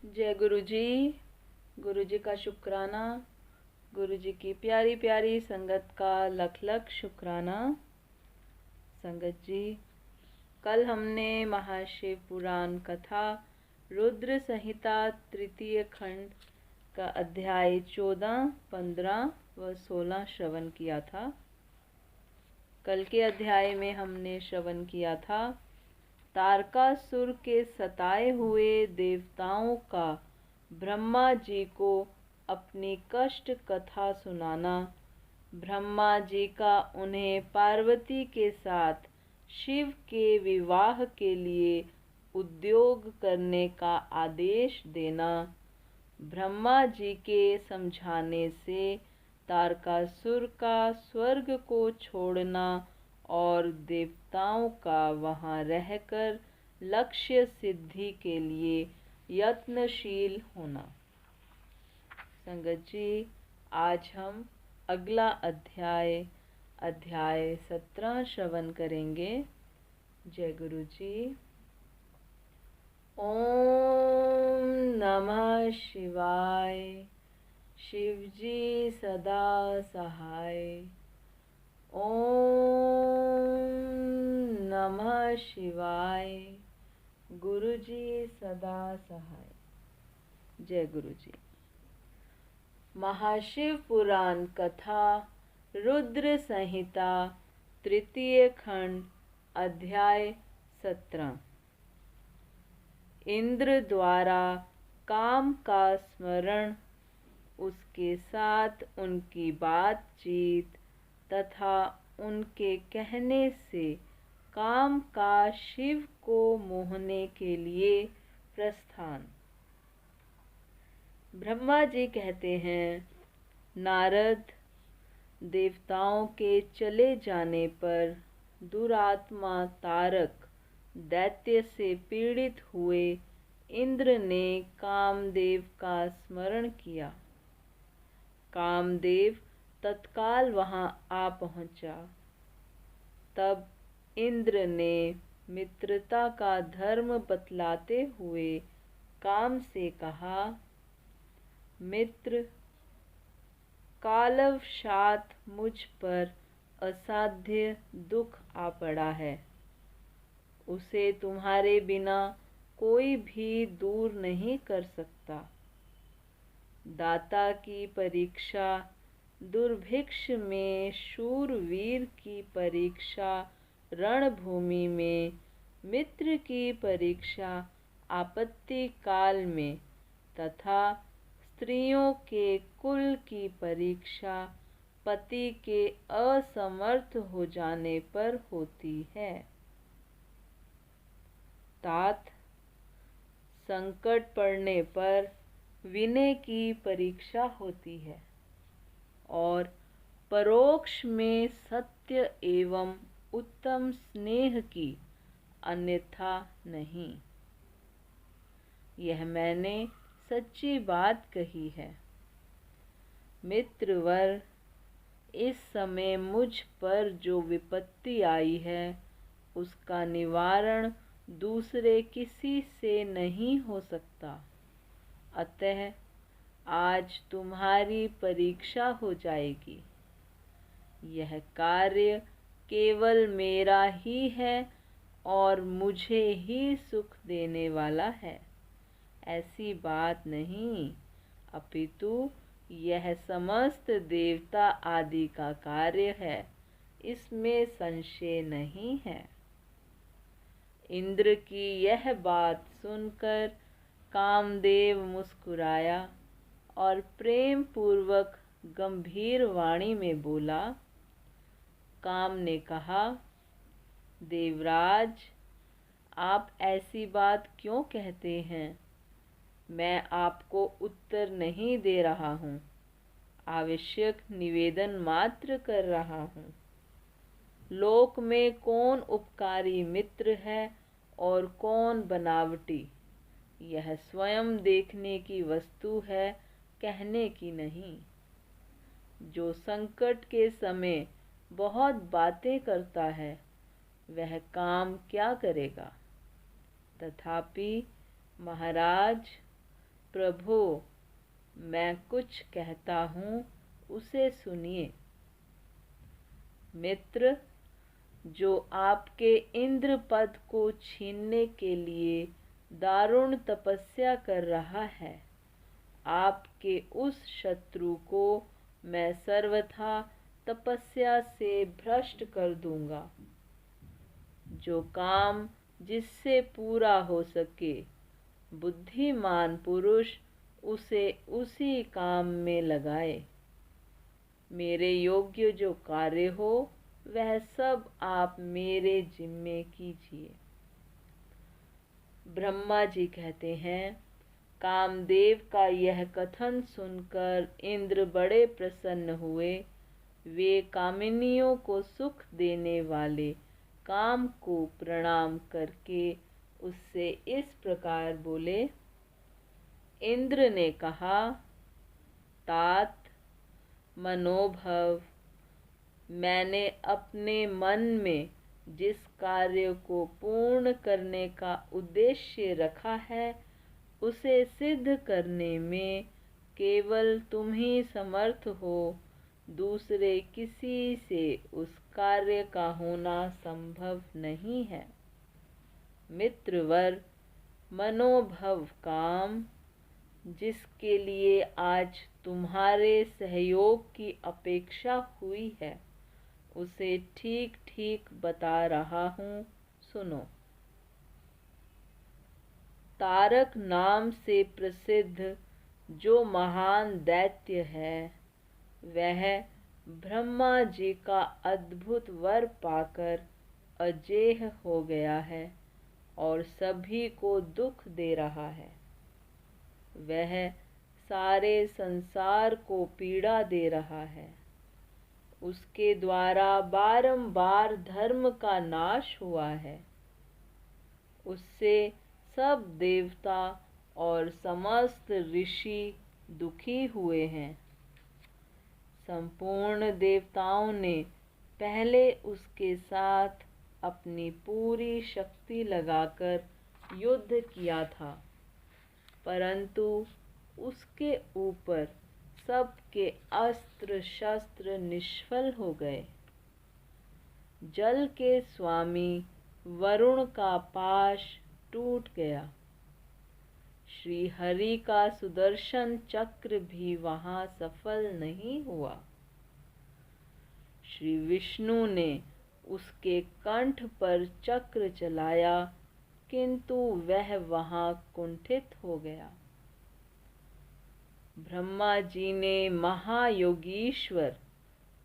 जय गुरु जी। गुरु जी का शुक्राना। गुरु जी की प्यारी प्यारी संगत का लख लख शुक्राना। संगत जी, कल हमने महाशिव पुराण कथा रुद्र संहिता तृतीय खंड का अध्याय 14, 15 व 16 श्रवण किया था। कल के अध्याय में हमने श्रवण किया था तारकासुर के सताए हुए देवताओं का ब्रह्मा जी को अपनी कष्ट कथा सुनाना, ब्रह्मा जी का उन्हें पार्वती के साथ शिव के विवाह के लिए उद्योग करने का आदेश देना, ब्रह्मा जी के समझाने से तारकासुर का स्वर्ग को छोड़ना और देवताओं का वहाँ रहकर लक्ष्य सिद्धि के लिए यत्नशील होना। संगत जी, आज हम अगला अध्याय 17 श्रवण करेंगे। जय गुरु जी। ओम नमः शिवाय। शिव जी सदा सहाय। ओम नमः शिवाय। गुरु जी सदा सहाय। जय गुरु जी। महाशिव पुराण कथा रुद्र संहिता तृतीय खंड अध्याय 17। इंद्र द्वारा काम का स्मरण, उसके साथ उनकी बातचीत तथा उनके कहने से काम का शिव को मोहने के लिए प्रस्थान। ब्रह्मा जी कहते हैं, नारद, देवताओं के चले जाने पर दुरात्मा तारक दैत्य से पीड़ित हुए इंद्र ने कामदेव का स्मरण किया। कामदेव तत्काल वहां आ पहुंचा। तब इंद्र ने मित्रता का धर्म बतलाते हुए काम से कहा, मित्र, कालवशात मुझ पर असाध्य दुख आ पड़ा है। उसे तुम्हारे बिना कोई भी दूर नहीं कर सकता। दाता की परीक्षा, दुर्भिक्ष में शूरवीर की परीक्षा, रणभूमि में मित्र की परीक्षा, आपत्ति काल में तथा स्त्रियों के कुल की परीक्षा पति के असमर्थ हो जाने पर होती है। तात, संकट पड़ने पर विनय की परीक्षा होती है और परोक्ष में सत्य एवं उत्तम स्नेह की, अन्यथा नहीं। यह मैंने सच्ची बात कही है। मित्रवर, इस समय मुझ पर जो विपत्ति आई है उसका निवारण दूसरे किसी से नहीं हो सकता। अतः आज तुम्हारी परीक्षा हो जाएगी। यह कार्य केवल मेरा ही है और मुझे ही सुख देने वाला है, ऐसी बात नहीं, अपितु यह समस्त देवता आदि का कार्य है, इसमें संशय नहीं है। इंद्र की यह बात सुनकर कामदेव मुस्कुराया और प्रेम पूर्वक गंभीर वाणी में बोला। काम ने कहा, देवराज, आप ऐसी बात क्यों कहते हैं? मैं आपको उत्तर नहीं दे रहा हूँ, आवश्यक निवेदन मात्र कर रहा हूँ। लोक में कौन उपकारी मित्र है और कौन बनावटी, यह स्वयं देखने की वस्तु है, कहने की नहीं। जो संकट के समय बहुत बातें करता है वह काम क्या करेगा? तथापि महाराज, प्रभो, मैं कुछ कहता हूँ उसे सुनिए। मित्र, जो आपके इंद्र पद को छीनने के लिए दारुण तपस्या कर रहा है, आपके उस शत्रु को मैं सर्वथा तपस्या से भ्रष्ट कर दूंगा। जो काम जिससे पूरा हो सके, बुद्धिमान पुरुष उसे उसी काम में लगाए। मेरे योग्य जो कार्य हो वह सब आप मेरे जिम्मे कीजिए। ब्रह्मा जी कहते हैं, कामदेव का यह कथन सुनकर इंद्र बड़े प्रसन्न हुए। वे कामिनियों को सुख देने वाले काम को प्रणाम करके उससे इस प्रकार बोले। इंद्र ने कहा, तात मनोभव, मैंने अपने मन में जिस कार्य को पूर्ण करने का उद्देश्य रखा है, उसे सिद्ध करने में केवल तुम ही समर्थ हो। दूसरे किसी से उस कार्य का होना संभव नहीं है। मित्रवर, मनोभव काम, जिसके लिए आज तुम्हारे सहयोग की अपेक्षा हुई है, उसे ठीक ठीक बता रहा हूँ, सुनो। तारक नाम से प्रसिद्ध जो महान दैत्य है, वह ब्रह्मा जी का अद्भुत वर पाकर अजेय हो गया है और सभी को दुख दे रहा है। वह सारे संसार को पीड़ा दे रहा है। उसके द्वारा बारंबार धर्म का नाश हुआ है। उससे सब देवता और समस्त ऋषि दुखी हुए हैं। संपूर्ण देवताओं ने पहले उसके साथ अपनी पूरी शक्ति लगाकर युद्ध किया था, परंतु उसके ऊपर सबके अस्त्र शस्त्र निष्फल हो गए। जल के स्वामी वरुण का पाश टूट गया। श्री हरि का सुदर्शन चक्र भी वहां सफल नहीं हुआ। श्री विष्णु ने उसके कंठ पर चक्र चलाया, किंतु वह वहां कुंठित हो गया। ब्रह्मा जी ने महायोगीश्वर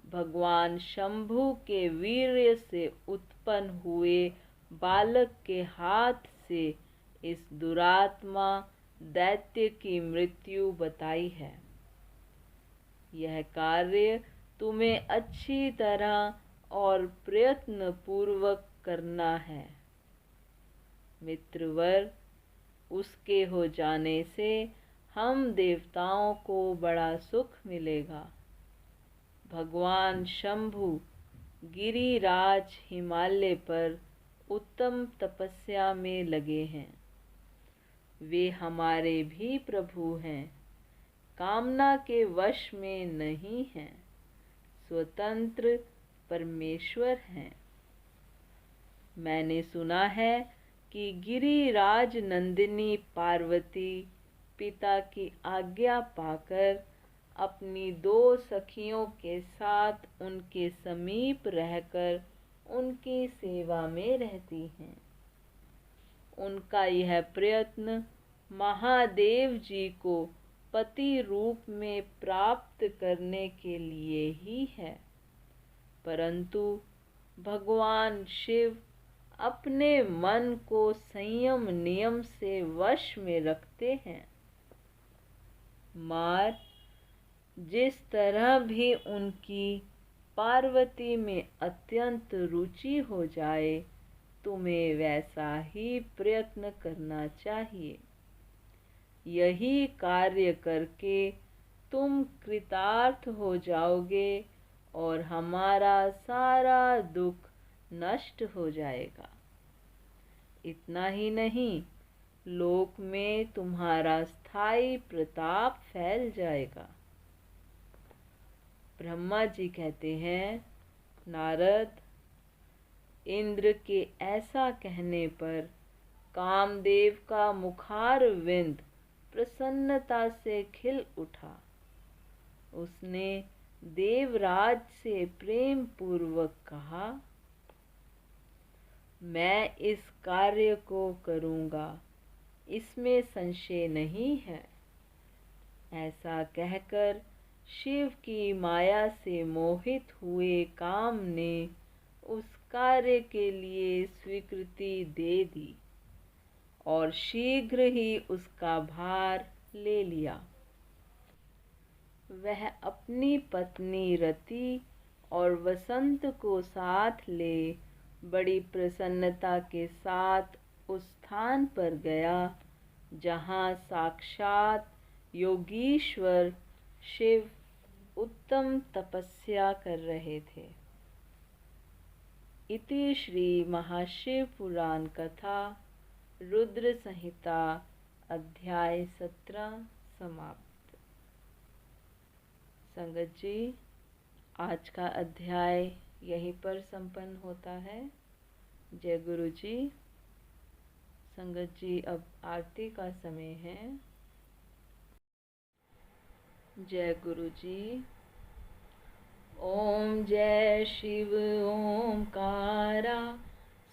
भगवान शंभु के वीर्य से उत्पन्न हुए बालक के हाथ से इस दुरात्मा दैत्य की मृत्यु बताई है। यह कार्य तुम्हें अच्छी तरह और प्रयत्न पूर्वक करना है। मित्रवर, उसके हो जाने से हम देवताओं को बड़ा सुख मिलेगा। भगवान शंभु गिरिराज हिमालय पर उत्तम तपस्या में लगे हैं। वे हमारे भी प्रभु हैं, कामना के वश में नहीं हैं, स्वतंत्र परमेश्वर हैं। मैंने सुना है कि गिरिराज नंदिनी पार्वती पिता की आज्ञा पाकर अपनी 2 सखियों के साथ उनके समीप रहकर उनकी सेवा में रहती हैं। उनका यह प्रयत्न महादेव जी को पति रूप में प्राप्त करने के लिए ही है, परंतु भगवान शिव अपने मन को संयम नियम से वश में रखते हैं। मार जिस तरह भी उनकी पार्वती में अत्यंत रुचि हो जाए, तुम्हें वैसा ही प्रयत्न करना चाहिए। यही कार्य करके तुम कृतार्थ हो जाओगे और हमारा सारा दुख नष्ट हो जाएगा। इतना ही नहीं, लोक में तुम्हारा स्थायी प्रताप फैल जाएगा। ब्रह्मा जी कहते हैं, नारद, इंद्र के ऐसा कहने पर कामदेव का मुखारविंद प्रसन्नता से खिल उठा। उसने देवराज से प्रेम पूर्वक कहा, मैं इस कार्य को करूँगा, इसमें संशय नहीं है। ऐसा कहकर शिव की माया से मोहित हुए काम ने उस कार्य के लिए स्वीकृति दे दी और शीघ्र ही उसका भार ले लिया। वह अपनी पत्नी रति और वसंत को साथ ले बड़ी प्रसन्नता के साथ उस स्थान पर गया जहाँ साक्षात योगीश्वर शिव उत्तम तपस्या कर रहे थे। इति श्री महाशिव पुराण कथा रुद्र संहिता अध्याय 17 समाप्त। संगत जी, आज का अध्याय यहीं पर संपन्न होता है। जय गुरु जी। संगत जी, अब आरती का समय है। जय गुरु जी। ओम जय शिव ओमकारा,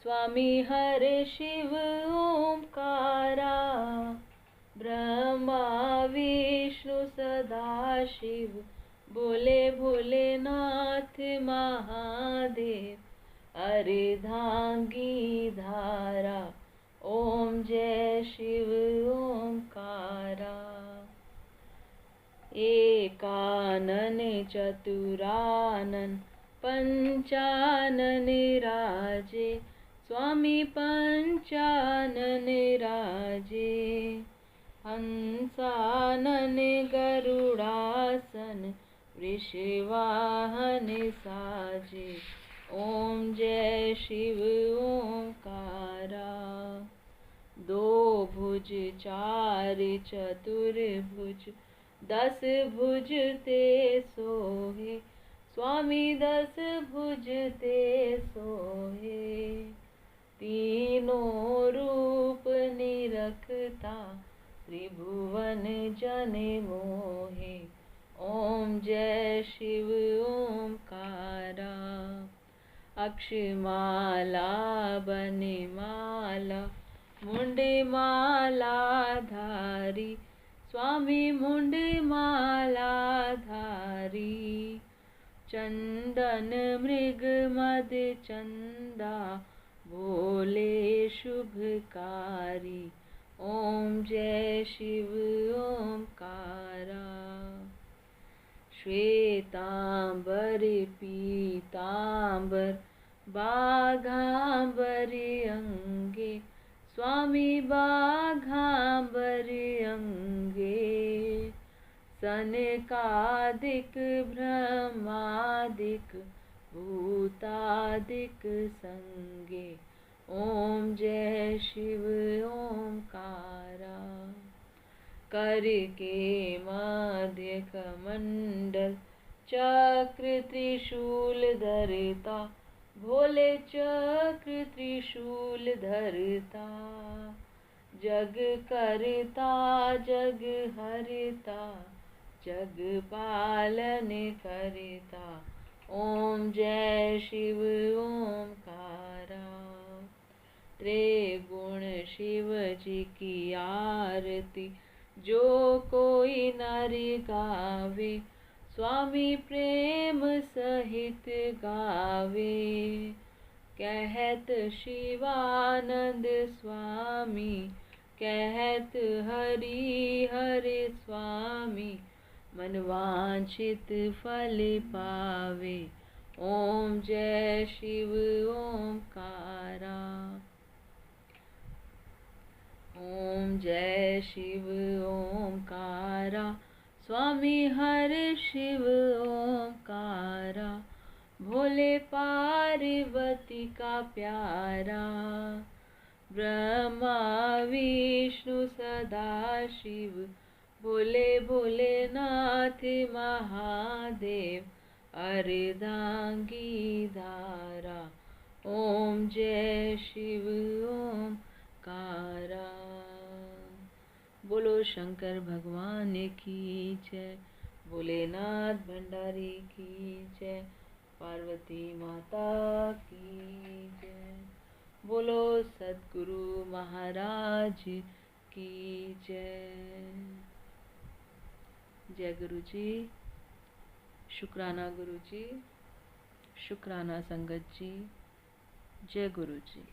स्वामी हरे शिव ओमकारा, ब्रह्मा विष्णु सदा शिव, बोले भोलेनाथ महादेव, अर्धांगी धारा। ओम जय शिव ओमकारा। एकानन चतुरानन पंचानन राजे, स्वामी पंचानन राजे, हंसानन गरुड़ासन, वृषवाहन साजे। ओम जय शिव ओंकारा। दो भुज चार चतुर्भुज, 10 भुज ते सोहे, स्वामी 10 भुज ते सोहे। तीनों रूप निरखता, त्रिभुवन जन मोहे। ओम जय शिव ओंकारा। अक्षमाला बनिमाला, मुंडमाला धारी, स्वामी मुंडमाला धारी। चंदन मृग मद चंदा, भोले शुभकारी। ओम जय शिव ओंकारा। श्वेतांबर पीतांबर, बाघांबर अंगे, स्वामी बाघांबर अंगे। सनकादिक ब्रह्मादिक, भूतादिक संगे। ओम जय शिव ओंकारा। करके मध्य कमंडल, चक्र त्रिशूल धरता, भोले चक्र त्रिशूल धरता। जग करता जग हरता, जग पालन करता। ओम जय शिव ओंकारा। त्रिगुण शिव जी की आरती, जो कोई नर गावे, स्वामी प्रेम सहित गावे। कहत शिवानंद स्वामी, कहत हरि हरे स्वामी, मनवांछित फल पावे। ओम जय शिव ओंकारा। ओम जय शिव ओंकारा, स्वामी हरे शिव ओंकारा। भोले पार्वती का प्यारा, ब्रह्मा विष्णु सदाशिव बोले भोलेनाथ महादेव अर्धांगी धारा ओम जय शिव ओम कारा। बोलो शंकर भगवान की जय, भोलेनाथ भंडारी की जय, पार्वती माता की जय। बोलो सद्गुरु महाराज की जय। जय गुरु जी, शुक्राना गुरु जी, शुक्राना संगत जी। जय गुरु जी।